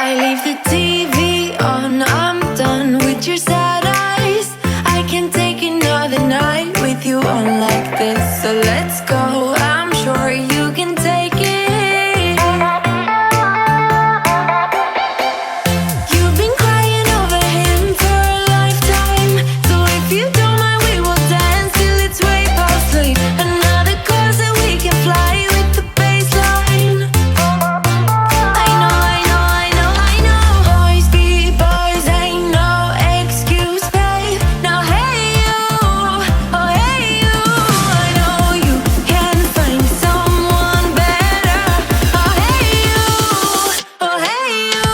I leave the TV on, I'm done with your sad eyes. I can't take another night with you on like this. So let's go, I'm sure you can take it. You've been crying over him for a lifetime. So if you don't mind, we will dance till it's way past sleep. Another cause that we can fly with the baseline. I know, I know, I know, I know. Boys be boys, ain't no excuse, babe. Now hey you, oh hey you. I know you can find someone better. Oh hey you, oh hey you.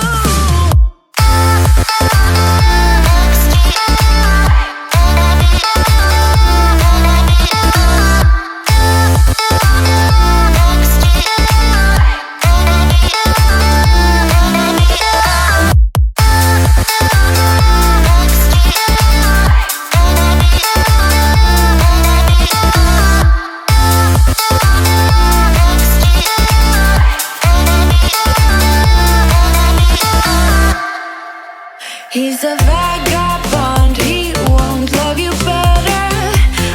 He's a vagabond, he won't love you better.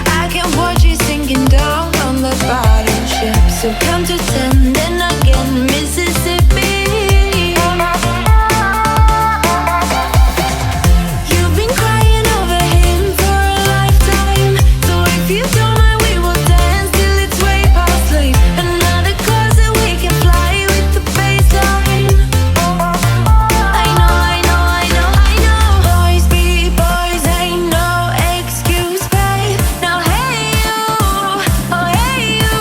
I can watch you sinking down on the battleship. So count to 10, then again, Mississippi. You've been crying over him for a lifetime. So if you don't mind, we will dance till it's way past sleep. Another cause that we can fly with the baseline. I know, I know, I know, I know. Boys be boys, ain't no excuse, babe. Now hey you, oh hey you.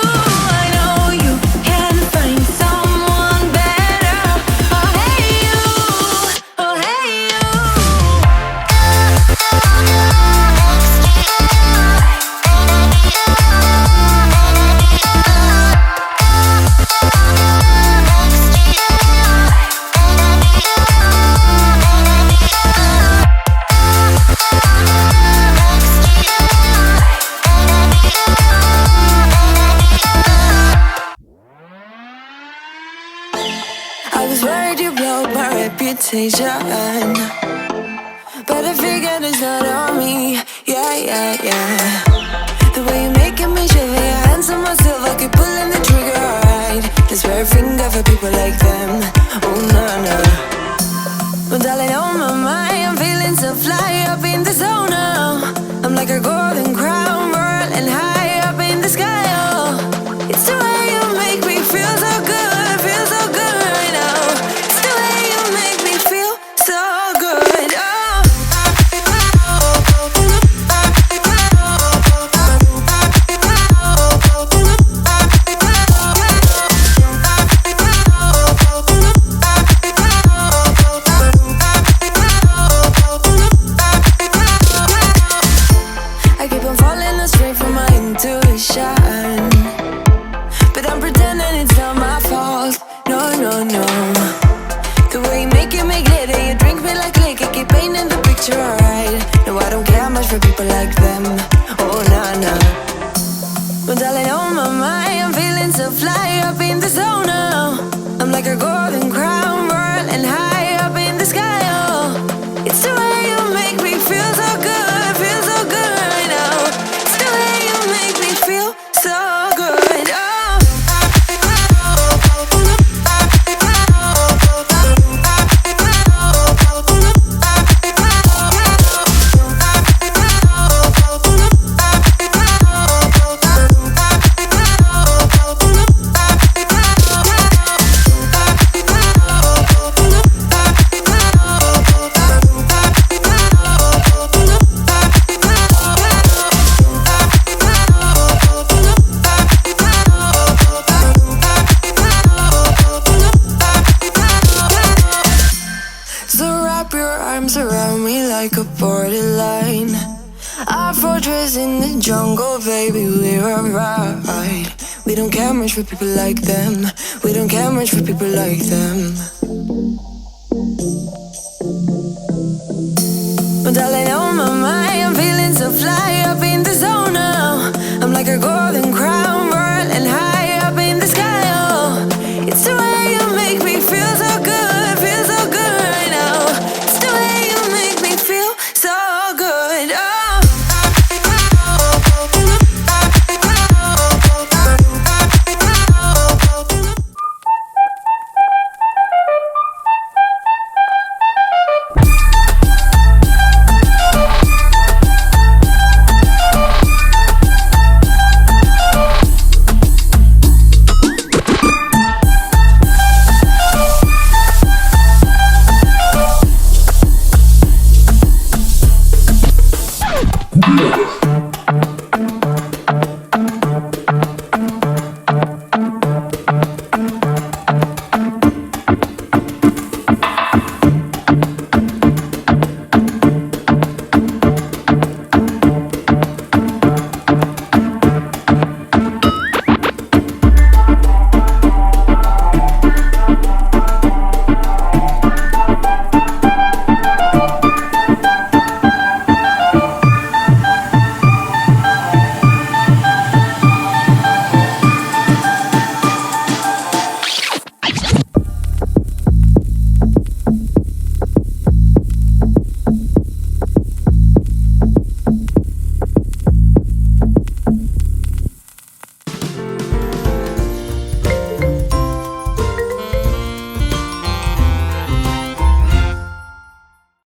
I know you can find someone better. Oh hey you, oh hey you. I was worried you blow my reputation, but I figured it's not on me. Yeah, yeah, yeah. The way you're making me shiver, your hands on myself, I keep pulling the trigger, alright. This very finger for people like them. Oh, no, no. Well, darling, on my mind, I'm feeling so fly up in the zone now. I'm like a golden crown, whirling high up in the sky, oh. It's the way you make me feel so good, feel so good right now. It's the way you make me feel so good, oh. I keep on falling astray from my intuition, but I'm pretending it's not my fault. No, no, no. The way you make it make glitter, you drink me like liquor, keep painting the picture, alright. No, I don't care much for people like them. Oh, nah, nah. But darling, on my mind, I'm feeling so fly up in the zone now. I'm like a golden crown, whirling high up in the sky, oh. It's the way you make me feel so good right now. It's the way you make me feel so good, oh. So wrap your arms around me like a borderline. Our fortress in the jungle, baby, we're alright. We don't care much for people like them. We don't care much for people like them.